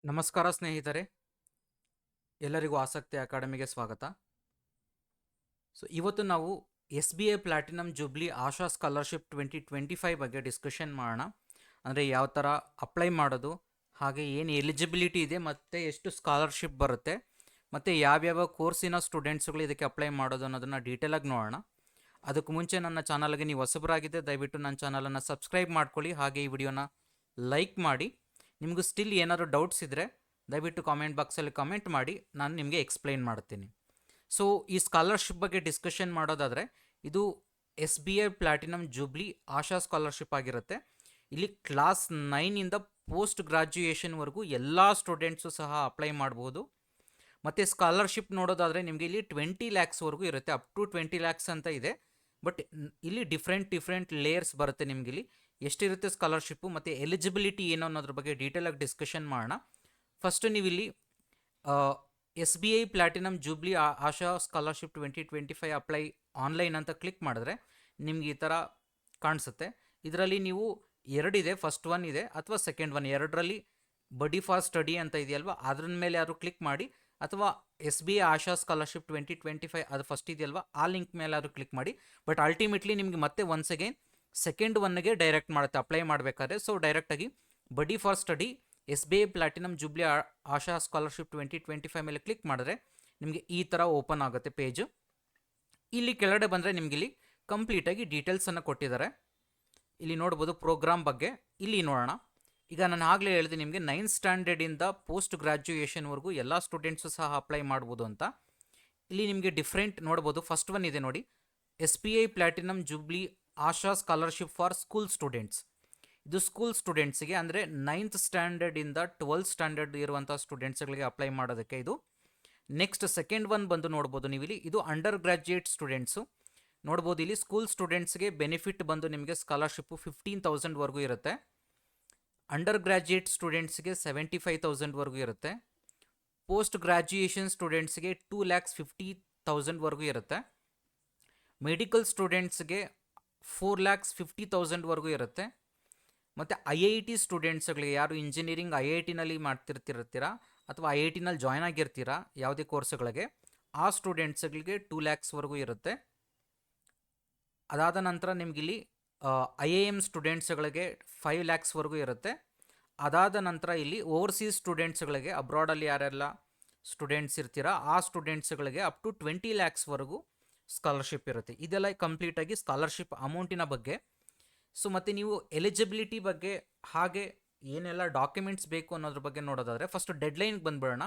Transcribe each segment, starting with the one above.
ನಮಸ್ಕಾರ ಸ್ನೇಹಿತರೆ, ಎಲ್ಲರಿಗೂ ಆಸಕ್ತಿ ಅಕಾಡೆಮಿಗೆ ಸ್ವಾಗತ. ಇವತ್ತು ನಾವು SBI ಪ್ಲಾಟಿನಮ್ ಜೂಬ್ಲಿ ಆಶಾ ಸ್ಕಾಲರ್ಶಿಪ್ 2025 ಬಗ್ಗೆ ಡಿಸ್ಕಷನ್ ಮಾಡೋಣ. ಅಂದರೆ ಯಾವ ಥರ ಅಪ್ಲೈ ಮಾಡೋದು, ಹಾಗೆ ಏನು ಎಲಿಜಿಬಿಲಿಟಿ ಇದೆ ಮತ್ತು ಎಷ್ಟು ಸ್ಕಾಲರ್ಶಿಪ್ ಬರುತ್ತೆ, ಮತ್ತು ಯಾವ್ಯಾವ ಕೋರ್ಸಿನ ಸ್ಟೂಡೆಂಟ್ಸ್ಗಳು ಇದಕ್ಕೆ ಅಪ್ಲೈ ಮಾಡೋದು ಅನ್ನೋದನ್ನು ಡೀಟೇಲಾಗಿ ನೋಡೋಣ. ಅದಕ್ಕೆ ಮುಂಚೆ ನನ್ನ ಚಾನಲ್ಗೆ ನೀವು ಹೊಸಬರಾಗಿದೆ, ದಯವಿಟ್ಟು ನನ್ನ ಚಾನಲನ್ನು ಸಬ್ಸ್ಕ್ರೈಬ್ ಮಾಡ್ಕೊಳ್ಳಿ, ಹಾಗೆ ಈ ವಿಡಿಯೋನ ಲೈಕ್ ಮಾಡಿ. ನಿಮಗೂ ಸ್ಟಿಲ್ ಏನಾದರೂ ಡೌಟ್ಸ್ ಇದ್ದರೆ ದಯವಿಟ್ಟು ಕಾಮೆಂಟ್ ಬಾಕ್ಸಲ್ಲಿ ಕಾಮೆಂಟ್ ಮಾಡಿ, ನಾನು ನಿಮಗೆ ಎಕ್ಸ್ಪ್ಲೈನ್ ಮಾಡ್ತೀನಿ. ಈ ಸ್ಕಾಲರ್ಶಿಪ್ ಬಗ್ಗೆ ಡಿಸ್ಕಷನ್ ಮಾಡೋದಾದರೆ, ಇದು SBI ಪ್ಲಾಟಿನಮ್ ಜೂಬ್ಲಿ ಆಶಾ ಸ್ಕಾಲರ್ಶಿಪ್ ಆಗಿರುತ್ತೆ. ಇಲ್ಲಿ ಕ್ಲಾಸ್ 9ಇಂದ ಪೋಸ್ಟ್ ಗ್ರಾಜ್ಯುಯೇಷನ್ವರೆಗೂ ಎಲ್ಲ ಸ್ಟೂಡೆಂಟ್ಸು ಸಹ ಅಪ್ಲೈ ಮಾಡ್ಬೋದು. ಮತ್ತು ಸ್ಕಾಲರ್ಶಿಪ್ ನೋಡೋದಾದರೆ ನಿಮಗೆ ಇಲ್ಲಿ 20 ಲ್ಯಾಕ್ಸ್ವರೆಗೂ ಇರುತ್ತೆ, ಅಪ್ ಟು 20 ಲ್ಯಾಕ್ಸ್ ಅಂತ ಇದೆ. ಬಟ್ ಇಲ್ಲಿ ಡಿಫ್ರೆಂಟ್ ಲೇಯರ್ಸ್ ಬರುತ್ತೆ. ನಿಮಗಿಲ್ಲಿ ಎಷ್ಟಿರುತ್ತೆ ಸ್ಕಾಲರ್ಶಿಪ್ಪು ಮತ್ತು ಎಲಿಜಿಬಿಲಿಟಿ ಏನು ಅನ್ನೋದ್ರ ಬಗ್ಗೆ ಡೀಟೇಲಾಗಿ ಡಿಸ್ಕಷನ್ ಮಾಡೋಣ. ಫಸ್ಟ್ ನೀವಿಲ್ಲಿ SBI ಪ್ಲಾಟಿನಮ್ ಜೂಬ್ಲಿ ಆಶಾ ಸ್ಕಾಲರ್ಶಿಪ್ 2025 ಅಪ್ಲೈ ಆನ್ಲೈನ್ ಅಂತ ಕ್ಲಿಕ್ ಮಾಡಿದ್ರೆ ನಿಮ್ಗೆ ಈ ಥರ ಕಾಣಿಸುತ್ತೆ. ಇದರಲ್ಲಿ ನೀವು ಎರಡಿದೆ, ಫಸ್ಟ್ ಒನ್ ಇದೆ ಅಥವಾ ಸೆಕೆಂಡ್ ಒನ್, ಎರಡರಲ್ಲಿ ಬಡಿ ಫಾರ್ ಸ್ಟಡಿ ಅಂತ ಇದೆಯಲ್ವಾ, ಅದ್ರ ಮೇಲೆ ಯಾರು ಕ್ಲಿಕ್ ಮಾಡಿ, ಅಥವಾ SBI ಆಶಾ ಸ್ಕಾಲರ್ಶಿಪ್ 2025 ಅದು ಫಸ್ಟ್ ಇದೆಯಲ್ವಾ, ಆ ಲಿಂಕ್ ಮೇಲೆ ಯಾರು ಕ್ಲಿಕ್ ಮಾಡಿ. ಬಟ್ ಅಲ್ಟಿಮೇಟ್ಲಿ ನಿಮಗೆ ಮತ್ತೆ ಒನ್ಸ್ ಅಗೇನ್ ಸೆಕೆಂಡ್ ಒನ್ಗೆ ಡೈರೆಕ್ಟ್ ಮಾಡುತ್ತೆ ಅಪ್ಲೈ ಮಾಡಬೇಕಾದ್ರೆ. ಸೊ ಡೈರೆಕ್ಟಾಗಿ ಬಡಿ for study SBI platinum jubilee Asha scholarship 2025 ಮೇಲೆ ಕ್ಲಿಕ್ ಮಾಡಿದ್ರೆ ನಿಮಗೆ ಈ ಥರ ಓಪನ್ ಆಗುತ್ತೆ ಪೇಜು. ಇಲ್ಲಿ ಕೆಳಗಡೆ ಬಂದರೆ ನಿಮಗೆ ಇಲ್ಲಿ ಕಂಪ್ಲೀಟಾಗಿ ಡೀಟೇಲ್ಸನ್ನು ಕೊಟ್ಟಿದ್ದಾರೆ. ಇಲ್ಲಿ ನೋಡ್ಬೋದು ಪ್ರೋಗ್ರಾಮ್ ಬಗ್ಗೆ. ಇಲ್ಲಿ ನೋಡೋಣ. ಈಗ ನಾನು ಆಗಲೇ ಹೇಳಿದೆ ನಿಮಗೆ 9th ಸ್ಟ್ಯಾಂಡರ್ಡಿಂದ ಪೋಸ್ಟ್ ಗ್ರಾಜ್ಯುಯೇಷನ್ವರೆಗೂ ಎಲ್ಲ ಸ್ಟೂಡೆಂಟ್ಸು ಸಹ ಅಪ್ಲೈ ಮಾಡ್ಬೋದು ಅಂತ. ಇಲ್ಲಿ ನಿಮಗೆ ಡಿಫ್ರೆಂಟ್ ನೋಡ್ಬೋದು. ಫಸ್ಟ್ ಒನ್ ಇದೆ ನೋಡಿ, SBI platinum jubilee Asha scholarship for school students. ಇದು ಸ್ಕೂಲ್ ಸ್ಟೂಡೆಂಟ್ಸ್ಗೆ, ಅಂದರೆ 9th ಸ್ಟ್ಯಾಂಡರ್ಡಿಂದ 12th ಸ್ಟ್ಯಾಂಡರ್ಡ್ ಇರುವಂಥ ಸ್ಟೂಡೆಂಟ್ಸ್ಗಳಿಗೆ ಅಪ್ಲೈ ಮಾಡೋದಕ್ಕೆ ಇದು. ನೆಕ್ಸ್ಟ್ ಸೆಕೆಂಡ್ ಒನ್ ಬಂದು ನೋಡ್ಬೋದು ನೀವಿಲ್ಲಿ, ಇದು ಅಂಡರ್ ಗ್ರಾಜ್ಯುಯೇಟ್ ಸ್ಟೂಡೆಂಟ್ಸು. ನೋಡ್ಬೋದು ಇಲ್ಲಿ ಸ್ಕೂಲ್ ಸ್ಟೂಡೆಂಟ್ಸ್ಗೆ ಬೆನಿಫಿಟ್ ಬಂದು ನಿಮಗೆ ಸ್ಕಾಲರ್ಶಿಪ್ಪು 15,000ವರೆಗೂ ಇರುತ್ತೆ. ಅಂಡರ್ ಗ್ರಾಜ್ಯುಯೇಟ್ ಸ್ಟೂಡೆಂಟ್ಸ್ಗೆ 75,000ವರೆಗೂ ಇರುತ್ತೆ. ಪೋಸ್ಟ್ ಗ್ರಾಜ್ಯುಯೇಷನ್ ಸ್ಟೂಡೆಂಟ್ಸ್ಗೆ 2,50,000ವರೆಗೂ ಇರುತ್ತೆ. ಮೆಡಿಕಲ್ ಸ್ಟೂಡೆಂಟ್ಸ್ಗೆ 4,50,000ವರೆಗೂ ಇರುತ್ತೆ. ಮತ್ತು IIT ಸ್ಟೂಡೆಂಟ್ಸ್ಗಳಿಗೆ, ಯಾರು ಇಂಜಿನಿಯರಿಂಗ್ IITನಲ್ಲಿ ಮಾಡ್ತಿರ್ತೀರಾ ಅಥವಾ IITನಲ್ಲಿ ಜಾಯ್ನ್ ಆಗಿರ್ತೀರಾ ಯಾವುದೇ ಕೋರ್ಸ್ಗಳಿಗೆ, ಆ ಸ್ಟೂಡೆಂಟ್ಸ್ಗಳಿಗೆ 2 ಲ್ಯಾಕ್ಸ್ವರೆಗೂ ಇರುತ್ತೆ. ಅದಾದ ನಂತರ ನಿಮಗಿಲ್ಲಿ IIM ಸ್ಟೂಡೆಂಟ್ಸ್ಗಳಿಗೆ 5 ಲ್ಯಾಕ್ಸ್ವರೆಗೂ ಇರುತ್ತೆ. ಅದಾದ ನಂತರ ಇಲ್ಲಿ ಓವರ್ಸೀಸ್ ಸ್ಟೂಡೆಂಟ್ಸ್ಗಳಿಗೆ, ಅಬ್ರಾಡಲ್ಲಿ ಯಾರೆಲ್ಲ ಸ್ಟೂಡೆಂಟ್ಸ್ ಇರ್ತೀರಾ ಆ ಸ್ಟೂಡೆಂಟ್ಸ್ಗಳಿಗೆ ಅಪ್ ಟು 20 ಲ್ಯಾಕ್ಸ್ವರೆಗೂ ಸ್ಕಾಲರ್ಶಿಪ್ ಇರುತ್ತೆ. ಇದೆಲ್ಲ ಕಂಪ್ಲೀಟಾಗಿ ಸ್ಕಾಲರ್ಶಿಪ್ ಅಮೌಂಟಿನ ಬಗ್ಗೆ. ಮತ್ತು ನೀವು ಎಲಿಜಿಬಿಲಿಟಿ ಬಗ್ಗೆ, ಹಾಗೆ ಏನೆಲ್ಲ ಡಾಕ್ಯುಮೆಂಟ್ಸ್ ಬೇಕು ಅನ್ನೋದ್ರ ಬಗ್ಗೆ ನೋಡೋದಾದರೆ, ಫಸ್ಟ್ ಡೆಡ್ಲೈನ್ಗೆ ಬಂದುಬಿಡೋಣ.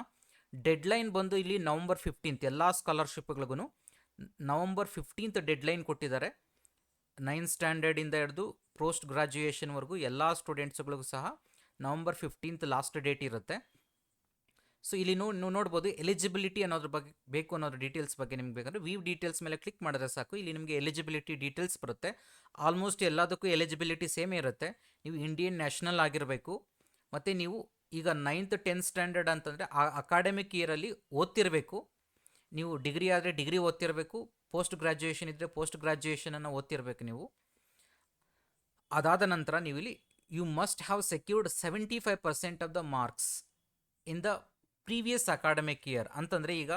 ಡೆಡ್ಲೈನ್ ಬಂದು ಇಲ್ಲಿ November 15th, ಎಲ್ಲ ಸ್ಕಾಲರ್ಶಿಪ್ಗಳಿಗೂ November 15th ಡೆಡ್ಲೈನ್ ಕೊಟ್ಟಿದ್ದಾರೆ. 9th ಸ್ಟ್ಯಾಂಡರ್ಡಿಂದ ಹಿಡಿದು ಪೋಸ್ಟ್ ಗ್ರಾಜ್ಯುಯೇಷನ್ವರೆಗೂ ಎಲ್ಲ ಸ್ಟೂಡೆಂಟ್ಸ್ಗಳಿಗೂ ಸಹ November 15th ಲಾಸ್ಟ್ ಡೇಟ್ ಇರುತ್ತೆ. ಇಲ್ಲಿ ನೀವು ನೋಡ್ಬೋದು ಎಲಿಜಿಬಿಲಿಟಿ ಅನ್ನೋದ್ರ ಬಗ್ಗೆ ಬೇಕು ಅನ್ನೋದ್ರ ಡೀಟೇಲ್ಸ್ ಬಗ್ಗೆ ನಿಮ್ಗೆ ಬೇಕಂದರೆ ವ್ಯೂ ಡೀಟೇಲ್ಸ್ ಮೇಲೆ ಕ್ಲಿಕ್ ಮಾಡಿದ್ರೆ ಸಾಕು. ಇಲ್ಲಿ ನಿಮಗೆ ಎಲಿಜಿಬಿಲಿಟಿ ಡೀಟೇಲ್ಸ್ ಬರುತ್ತೆ. ಆಲ್ಮೋಸ್ಟ್ ಎಲ್ಲದಕ್ಕೂ ಎಲಿಜಿಬಿಲಿಟಿ ಸೇಮೇ ಇರುತ್ತೆ. ನೀವು ಇಂಡಿಯನ್ ನ್ಯಾಷನಲ್ ಆಗಿರಬೇಕು, ಮತ್ತು ನೀವು ಈಗ 9th 10th ಸ್ಟ್ಯಾಂಡರ್ಡ್ ಅಂತಂದರೆ ಆ ಅಕಾಡೆಮಿಕ್ ಇಯರಲ್ಲಿ ಓದ್ತಿರಬೇಕು. ನೀವು ಡಿಗ್ರಿ ಆದರೆ ಡಿಗ್ರಿ ಓದ್ತಿರಬೇಕು, ಪೋಸ್ಟ್ ಗ್ರಾಜ್ಯುಯೇಷನ್ ಇದ್ದರೆ ಪೋಸ್ಟ್ ಗ್ರಾಜ್ಯುಯೇಷನನ್ನು ಓದ್ತಿರಬೇಕು ನೀವು. ಅದಾದ ನಂತರ ನೀವು ಇಲ್ಲಿ you must have secured 75% of the marks in the previous academic year. ಅಂತಂದರೆ ಈಗ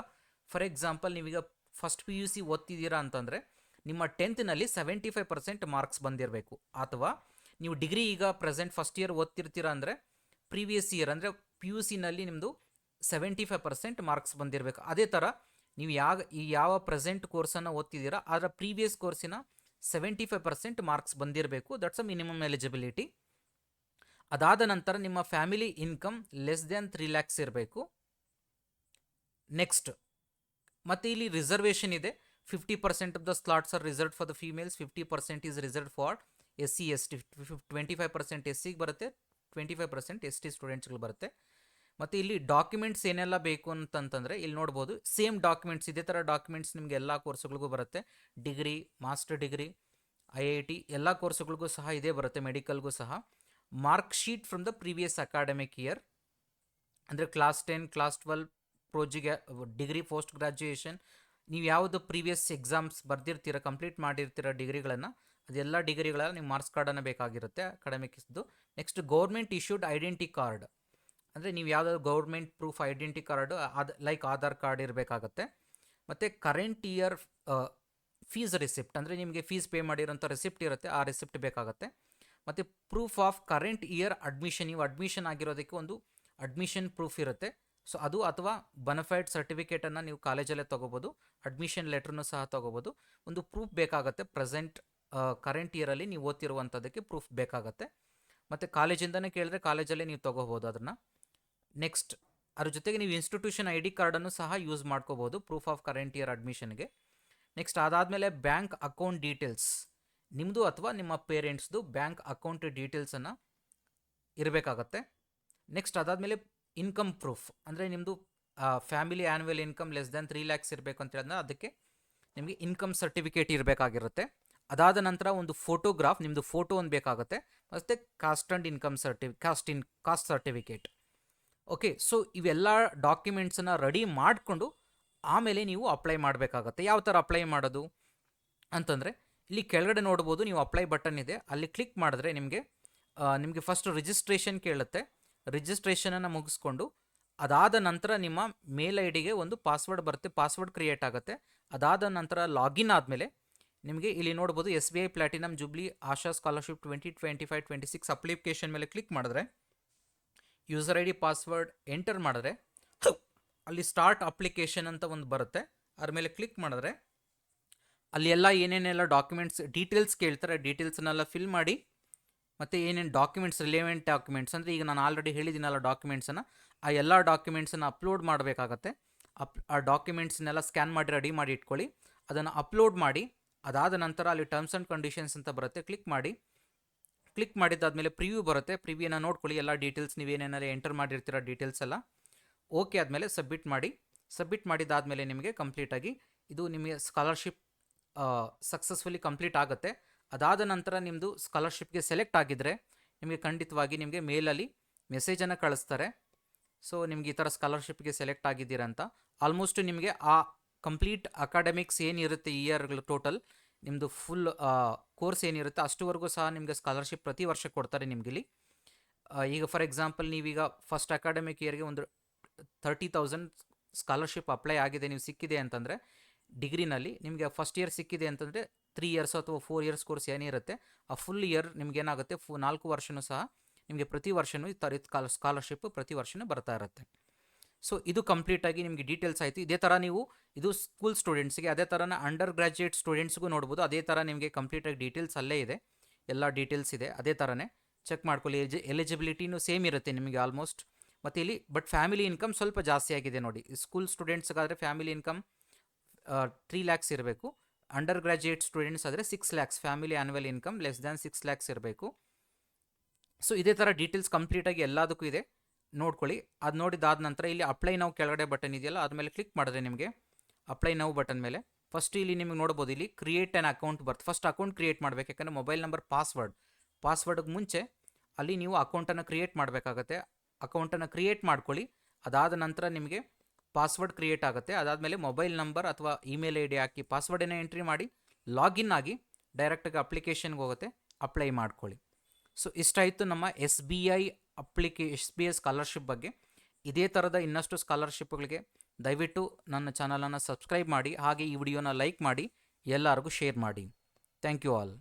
ಫಾರ್ ಎಕ್ಸಾಂಪಲ್ ನೀವೀಗ ಫಸ್ಟ್ PUC ಓದ್ತಿದ್ದೀರಾ ಅಂತಂದರೆ ನಿಮ್ಮ 10th 75% ಮಾರ್ಕ್ಸ್ ಬಂದಿರಬೇಕು. ಅಥವಾ ನೀವು ಡಿಗ್ರಿ ಈಗ ಪ್ರೆಸೆಂಟ್ ಫಸ್ಟ್ ಇಯರ್ ಓದ್ತಿರ್ತೀರಾ ಅಂದರೆ ಪ್ರೀವಿಯಸ್ ಇಯರ್ ಅಂದರೆ PUCನಲ್ಲಿ ನಿಮ್ಮದು 75% ಮಾರ್ಕ್ಸ್ ಬಂದಿರಬೇಕು. ಅದೇ ಥರ ನೀವು ಯಾವ ಪ್ರೆಸೆಂಟ್ ಕೋರ್ಸನ್ನು ಓದ್ತಿದ್ದೀರಾ ಅದರ ಪ್ರೀವಿಯಸ್ ಕೋರ್ಸಿನ 75% ಮಾರ್ಕ್ಸ್ ಬಂದಿರಬೇಕು. That's a minimum eligibility. ಅದಾದ ನಂತರ ನಿಮ್ಮ family income less than 3 lakhs ಇರಬೇಕು. ನೆಕ್ಸ್ಟ್ ಮತ್ತು ಇಲ್ಲಿ ರಿಸರ್ವೇಷನ್ ಇದೆ. 50% of the slots are reserved for the females, 50% is reserved for SC ST, 25% SCಗೆ ಬರುತ್ತೆ, 25% ST ಸ್ಟೂಡೆಂಟ್ಸ್ಗಳು ಬರುತ್ತೆ. ಮತ್ತು ಇಲ್ಲಿ ಡಾಕ್ಯುಮೆಂಟ್ಸ್ ಏನೆಲ್ಲ ಬೇಕು ಅಂತಂತಂದರೆ ಇಲ್ಲಿ ನೋಡ್ಬೋದು, ಸೇಮ್ ಡಾಕ್ಯುಮೆಂಟ್ಸ್, ಇದೇ ಥರ ಡಾಕ್ಯುಮೆಂಟ್ಸ್ ನಿಮಗೆ ಎಲ್ಲ ಕೋರ್ಸ್ಗಳಿಗೂ ಬರುತ್ತೆ. ಡಿಗ್ರಿ, ಮಾಸ್ಟರ್ ಡಿಗ್ರಿ, IIT ಎಲ್ಲ ಕೋರ್ಸ್ಗಳಿಗೂ ಸಹ ಇದೇ ಬರುತ್ತೆ, ಮೆಡಿಕಲ್ಗೂ ಸಹ. Mark sheet from the previous academic year, ಅಂದರೆ class 10, class 12, degree, post graduation, ನೀವು ಯಾವುದು ಪ್ರೀವಿಯಸ್ ಎಕ್ಸಾಮ್ಸ್ ಬರ್ದಿರ್ತೀರ, ಕಂಪ್ಲೀಟ್ ಮಾಡಿರ್ತೀರ ಡಿಗ್ರಿಗಳನ್ನು, ಅದೆಲ್ಲ ಡಿಗ್ರಿಗಳ ನಿಮ್ಮ ಮಾರ್ಕ್ಸ್ ಕಾರ್ಡನ್ನು ಬೇಕಾಗಿರುತ್ತೆ ಅಕಾಡೆಮಿಕ್ಸ್ದು. Next government issued identity card, ಅಂದರೆ ನೀವು ಯಾವುದಾದ್ರು government proof identity card like Aadhaar card ಇರಬೇಕಾಗತ್ತೆ. ಮತ್ತು ಕರೆಂಟ್ ಇಯರ್ ಫೀಸ್ ರಿಸಿಪ್ಟ್, ಅಂದರೆ ನಿಮಗೆ ಫೀಸ್ ಪೇ ಮಾಡಿರೋಂಥ ರಿಸಿಪ್ಟ್ ಇರುತ್ತೆ, ಆ ರಿಸಿಪ್ಟ್ ಬೇಕಾಗುತ್ತೆ. ಮತ್ತು proof of current year admission, ನೀವು ಅಡ್ಮಿಷನ್ ಆಗಿರೋದಕ್ಕೆ ಒಂದು ಅಡ್ಮಿಷನ್ ಪ್ರೂಫ್ ಇರುತ್ತೆ. ಸೊ ಅದು ಅಥವಾ ಬನಫೈಡ್ ಸರ್ಟಿಫಿಕೇಟನ್ನು ನೀವು ಕಾಲೇಜಲ್ಲೇ ತೊಗೋಬೋದು, ಅಡ್ಮಿಷನ್ ಲೆಟ್ರನ್ನು ಸಹ ತೊಗೋಬೋದು. ಒಂದು ಪ್ರೂಫ್ ಬೇಕಾಗುತ್ತೆ, ಪ್ರೆಸೆಂಟ್ ಕರೆಂಟ್ ಇಯರಲ್ಲಿ ನೀವು ಓದ್ತಿರುವಂಥದ್ದಕ್ಕೆ ಪ್ರೂಫ್ ಬೇಕಾಗುತ್ತೆ. ಮತ್ತು ಕಾಲೇಜಿಂದನೇ ಕೇಳಿದ್ರೆ ಕಾಲೇಜಲ್ಲೇ ನೀವು ತೊಗೋಬೋದು ಅದನ್ನು. ನೆಕ್ಸ್ಟ್ ಅದ್ರ ಜೊತೆಗೆ ನೀವು ಇನ್ಸ್ಟಿಟ್ಯೂಷನ್ ಐ ಡಿ ಕಾರ್ಡನ್ನು ಸಹ ಯೂಸ್ ಮಾಡ್ಕೋಬೋದು ಪ್ರೂಫ್ ಆಫ್ ಕರೆಂಟ್ ಇಯರ್ ಅಡ್ಮಿಷನ್ಗೆ. ನೆಕ್ಸ್ಟ್ ಅದಾದಮೇಲೆ ಬ್ಯಾಂಕ್ ಅಕೌಂಟ್ ಡೀಟೇಲ್ಸ್, ನಿಮ್ಮದು ಅಥವಾ ನಿಮ್ಮ ಪೇರೆಂಟ್ಸ್ದು ಬ್ಯಾಂಕ್ ಅಕೌಂಟ್ ಡೀಟೇಲ್ಸನ್ನು ಇರಬೇಕಾಗತ್ತೆ. ನೆಕ್ಸ್ಟ್ ಅದಾದಮೇಲೆ ಇನ್ಕಮ್ ಪ್ರೂಫ್, ಅಂದರೆ ನಿಮ್ಮದು family annual income less than 3 lakhs ಇರಬೇಕು ಅಂತ ಹೇಳಿದ್ರೆ ಅದಕ್ಕೆ ನಿಮಗೆ ಇನ್ಕಮ್ ಸರ್ಟಿಫಿಕೇಟ್ ಇರಬೇಕಾಗಿರುತ್ತೆ. ಅದಾದ ನಂತರ ಒಂದು ಫೋಟೋಗ್ರಾಫ್, ನಿಮ್ಮದು ಫೋಟೋ ಒಂದು ಬೇಕಾಗುತ್ತೆ, ಮತ್ತು cost and income caste certificate. Okay, so ಇವೆಲ್ಲ ಡಾಕ್ಯುಮೆಂಟ್ಸನ್ನು ರೆಡಿ ಮಾಡಿಕೊಂಡು ಆಮೇಲೆ ನೀವು ಅಪ್ಲೈ ಮಾಡಬೇಕಾಗತ್ತೆ. ಯಾವ ಥರ ಅಪ್ಲೈ ಮಾಡೋದು ಅಂತಂದರೆ ಇಲ್ಲಿ ಕೆಳಗಡೆ ನೋಡ್ಬೋದು, ನೀವು ಅಪ್ಲೈ ಬಟನ್ ಇದೆ, ಅಲ್ಲಿ ಕ್ಲಿಕ್ ಮಾಡಿದ್ರೆ ನಿಮಗೆ ಫಸ್ಟ್ ರಿಜಿಸ್ಟ್ರೇಷನ್ ಕೇಳುತ್ತೆ. ರಿಜಿಸ್ಟ್ರೇಷನನ್ನು ಮುಗಿಸ್ಕೊಂಡು ಅದಾದ ನಂತರ ನಿಮ್ಮ ಮೇಲ್ ಐ ಡಿಗೆ ಒಂದು ಪಾಸ್ವರ್ಡ್ ಬರುತ್ತೆ, ಪಾಸ್ವರ್ಡ್ ಕ್ರಿಯೇಟ್ ಆಗುತ್ತೆ. ಅದಾದ ನಂತರ ಲಾಗಿನ್ ಆದಮೇಲೆ ನಿಮಗೆ ಇಲ್ಲಿ ನೋಡ್ಬೋದು SBI ಪ್ಲಾಟಿನಮ್ ಜೂಬ್ಲಿ ಆಶಾ ಸ್ಕಾಲರ್ಶಿಪ್ 2025-26 ಅಪ್ಲಿಕೇಶನ್ ಮೇಲೆ ಕ್ಲಿಕ್ ಮಾಡಿದ್ರೆ user I D password enter ಮಾಡಿದ್ರೆ ಅಲ್ಲಿ ಸ್ಟಾರ್ಟ್ ಅಪ್ಲಿಕೇಶನ್ ಅಂತ ಒಂದು ಬರುತ್ತೆ. ಅದ್ರ ಮೇಲೆ ಕ್ಲಿಕ್ ಮಾಡಿದ್ರೆ ಅಲ್ಲಿ ಎಲ್ಲ ಏನೇನೆಲ್ಲ ಡಾಕ್ಯುಮೆಂಟ್ಸ್ ಡೀಟೇಲ್ಸ್ ಕೇಳ್ತಾರೆ, ಡೀಟೇಲ್ಸ್ನೆಲ್ಲ ಫಿಲ್ ಮಾಡಿ, ಮತ್ತು ಏನೇನು ಡಾಕ್ಯುಮೆಂಟ್ಸ್ ರಿಲೇವೆಂಟ್ ಡಾಕ್ಯುಮೆಂಟ್ಸ್ ಅಂದರೆ ಈಗ ನಾನು ಆಲ್ರೆಡಿ ಹೇಳಿದ್ದೀನಲ್ಲ ಡಾಕ್ಯುಮೆಂಟ್ಸನ್ನು, ಆ ಎಲ್ಲ ಡಾಕ್ಯುಮೆಂಟ್ಸನ್ನು ಅಪ್ಲೋಡ್ ಮಾಡಬೇಕಾಗತ್ತೆ. ಆ ಡಾಕ್ಯುಮೆಂಟ್ಸ್ನೆಲ್ಲ ಸ್ಕ್ಯಾನ್ ಮಾಡಿ ರೆಡಿ ಮಾಡಿ ಇಟ್ಕೊಳ್ಳಿ, ಅದನ್ನು ಅಪ್ಲೋಡ್ ಮಾಡಿ. ಅದಾದ ನಂತರ ಅಲ್ಲಿ ಟರ್ಮ್ಸ್ ಆ್ಯಂಡ್ ಕಂಡೀಷನ್ಸ್ ಅಂತ ಬರುತ್ತೆ, ಕ್ಲಿಕ್ ಮಾಡಿದ್ದಾದಮೇಲೆ ಪ್ರಿವ್ಯೂ ಬರುತ್ತೆ, ಪ್ರಿವ್ಯೂನ ನೋಡ್ಕೊಳ್ಳಿ. ಎಲ್ಲ ಡೀಟೇಲ್ಸ್ ನೀವೇನೇನೆಲ್ಲ ಎಂಟರ್ ಮಾಡಿರ್ತೀರ ಡೀಟೇಲ್ಸ್ ಎಲ್ಲ ಓಕೆ ಆದಮೇಲೆ ಸಬ್ಮಿಟ್ ಮಾಡಿದ್ದಾದಮೇಲೆ ನಿಮಗೆ ಕಂಪ್ಲೀಟಾಗಿ ಇದು ನಿಮಗೆ ಸ್ಕಾಲರ್ಶಿಪ್ ಸಕ್ಸಸ್ಫುಲಿ ಕಂಪ್ಲೀಟ್ ಆಗುತ್ತೆ. ಅದಾದ ನಂತರ ನಿಮ್ಮದು ಸ್ಕಾಲರ್ಶಿಪ್ಗೆ ಸೆಲೆಕ್ಟ್ ಆಗಿದ್ದರೆ ನಿಮಗೆ ಖಂಡಿತವಾಗಿ ನಿಮಗೆ ಮೇಲಲ್ಲಿ ಮೆಸೇಜನ್ನು ಕಳಿಸ್ತಾರೆ. ಸೊ ನಿಮ್ಗೆ ಈ ಥರ ಸ್ಕಾಲರ್ಶಿಪ್ಗೆ ಸೆಲೆಕ್ಟ್ ಆಗಿದ್ದೀರಂತ. ಆಲ್ಮೋಸ್ಟ್ ನಿಮಗೆ ಆ ಕಂಪ್ಲೀಟ್ ಅಕಾಡೆಮಿಕ್ಸ್ ಏನಿರುತ್ತೆ ಈ ಇಯರ್ಗಳು ಟೋಟಲ್ ನಿಮ್ಮದು ಫುಲ್ ಕೋರ್ಸ್ ಏನಿರುತ್ತೆ ಅಷ್ಟುವರೆಗೂ ಸಹ ನಿಮಗೆ ಸ್ಕಾಲರ್ಶಿಪ್ ಪ್ರತಿ ವರ್ಷ ಕೊಡ್ತಾರೆ ನಿಮಗಿಲ್ಲಿ. ಈಗ ಫಾರ್ ಎಕ್ಸಾಂಪಲ್ ನೀವೀಗ ಫಸ್ಟ್ ಅಕಾಡೆಮಿಕ್ ಇಯರ್ಗೆ ಒಂದು 30,000 ಸ್ಕಾಲರ್ಶಿಪ್ ಅಪ್ಲೈ ಆಗಿದೆ, ನೀವು ಸಿಕ್ಕಿದೆ ಅಂತಂದರೆ ಡಿಗ್ರಿನಲ್ಲಿ ನಿಮಗೆ ಫಸ್ಟ್ ಇಯರ್ ಸಿಕ್ಕಿದೆ ಅಂತಂದರೆ 3 years ಅಥವಾ 4 years ಕೋರ್ಸ್ ಏನಿರುತ್ತೆ ಆ ಫುಲ್ ಇಯರ್ ನಿಮಗೇನಾಗುತ್ತೆ 4 ವರ್ಷವೂ ಸಹ ನಿಮಗೆ ಪ್ರತಿ ವರ್ಷವೂ ಈ ಥರ ಸ್ಕಾಲರ್ಶಿಪ್ ಪ್ರತಿ ವರ್ಷವೂ ಬರ್ತಾ ಇರುತ್ತೆ. ಸೊ ಇದು ಕಂಪ್ಲೀಟಾಗಿ ನಿಮಗೆ ಡೀಟೇಲ್ಸ್ ಆಯಿತು. ಇದೇ ಥರ ನೀವು ಇದು ಸ್ಕೂಲ್ ಸ್ಟೂಡೆಂಟ್ಸ್ಗೆ, ಅದೇ ಥರನ ಅಂಡರ್ ಗ್ರ್ಯಾಜುಯೇಟ್ ಸ್ಟೂಡೆಂಟ್ಸ್ಗೂ ನೋಡ್ಬೋದು. ಅದೇ ಥರ ನಿಮಗೆ ಕಂಪ್ಲೀಟಾಗಿ ಡೀಟೇಲ್ಸ್ ಅಲ್ಲೇ ಇದೆ, ಎಲ್ಲ ಡೀಟೇಲ್ಸ್ ಇದೆ. ಅದೇ ಥರನೇ ಚೆಕ್ ಮಾಡ್ಕೊಳ್ಳಿ. ಎಲಿಜಿಬಿಲಿಟಿನೂ ಸೇಮ್ ಇರುತ್ತೆ ನಿಮಗೆ ಆಲ್ಮೋಸ್ಟ್. ಮತ್ತು ಇಲ್ಲಿ ಬಟ್ ಫ್ಯಾಮಿಲಿ ಇನ್ಕಮ್ ಸ್ವಲ್ಪ ಜಾಸ್ತಿ ಆಗಿದೆ ನೋಡಿ. ಸ್ಕೂಲ್ ಸ್ಟೂಡೆಂಟ್ಸ್ಗಾದರೆ ಫ್ಯಾಮಿಲಿ ಇನ್ಕಮ್ 3 lakhs ಇರಬೇಕು. ಅಂಡರ್ ಗ್ರ್ಯಾಜುಯೇಟ್ ಸ್ಟೂಡೆಂಟ್ಸ್ ಆದರೆ 6 lakhs family annual income less than 6 lakhs ಇರಬೇಕು. ಸೊ ಇದೇ ಥರ ಡೀಟೇಲ್ಸ್ ಕಂಪ್ಲೀಟಾಗಿ ಎಲ್ಲದಕ್ಕೂ ಇದೆ, ನೋಡ್ಕೊಳ್ಳಿ. ಅದು ನೋಡಿದಾದ ನಂತರ ಇಲ್ಲಿ ಅಪ್ಲೈ ನಾವು ಕೆಳಗಡೆ ಬಟನ್ ಇದೆಯಲ್ಲ ಅದ್ಮೇಲೆ ಕ್ಲಿಕ್ ಮಾಡಿದ್ರೆ ನಿಮಗೆ ಅಪ್ಲೈ ನಾವು ಬಟನ್ ಮೇಲೆ ಫಸ್ಟ್ ಇಲ್ಲಿ ನಿಮಗೆ ನೋಡ್ಬೋದು ಇಲ್ಲಿ ಕ್ರಿಯೇಟ್ ಆ್ಯನ್ ಅಕೌಂಟ್ ಬರುತ್ತೆ. ಫಸ್ಟ್ ಅಕೌಂಟ್ ಕ್ರಿಯೇಟ್ ಮಾಡಬೇಕು, ಯಾಕಂದರೆ ಮೊಬೈಲ್ ನಂಬರ್ ಪಾಸ್ವರ್ಡ್ಗೆ ಮುಂಚೆ ಅಲ್ಲಿ ನೀವು ಅಕೌಂಟನ್ನು ಕ್ರಿಯೇಟ್ ಮಾಡಬೇಕಾಗತ್ತೆ. ಅಕೌಂಟನ್ನು ಕ್ರಿಯೇಟ್ ಮಾಡ್ಕೊಳ್ಳಿ. ಅದಾದ ನಂತರ ನಿಮಗೆ ಪಾಸ್ವರ್ಡ್ ಕ್ರಿಯೇಟ್ ಆಗುತ್ತೆ. ಅದಾದಮೇಲೆ ಮೊಬೈಲ್ ನಂಬರ್ ಅಥವಾ ಇಮೇಲ್ ಐ ಡಿ ಹಾಕಿ ಪಾಸ್ವರ್ಡನ್ನು ಎಂಟ್ರಿ ಮಾಡಿ ಲಾಗಿನ್ ಆಗಿ ಡೈರೆಕ್ಟಾಗಿ ಅಪ್ಲಿಕೇಶನ್ಗೆ ಹೋಗುತ್ತೆ, ಅಪ್ಲೈ ಮಾಡ್ಕೊಳ್ಳಿ. ಸೊ ಇಷ್ಟಾಯಿತು ನಮ್ಮ SBI ಸ್ಕಾಲರ್ಶಿಪ್ ಬಗ್ಗೆ. ಇದೇ ಥರದ ಇನ್ನಷ್ಟು ಸ್ಕಾಲರ್ಶಿಪ್ಗಳಿಗೆ ದಯವಿಟ್ಟು ನನ್ನ ಚಾನಲನ್ನು ಸಬ್ಸ್ಕ್ರೈಬ್ ಮಾಡಿ, ಹಾಗೆ ಈ ವಿಡಿಯೋನ ಲೈಕ್ ಮಾಡಿ, ಎಲ್ಲರಿಗೂ ಶೇರ್ ಮಾಡಿ. Thank you all.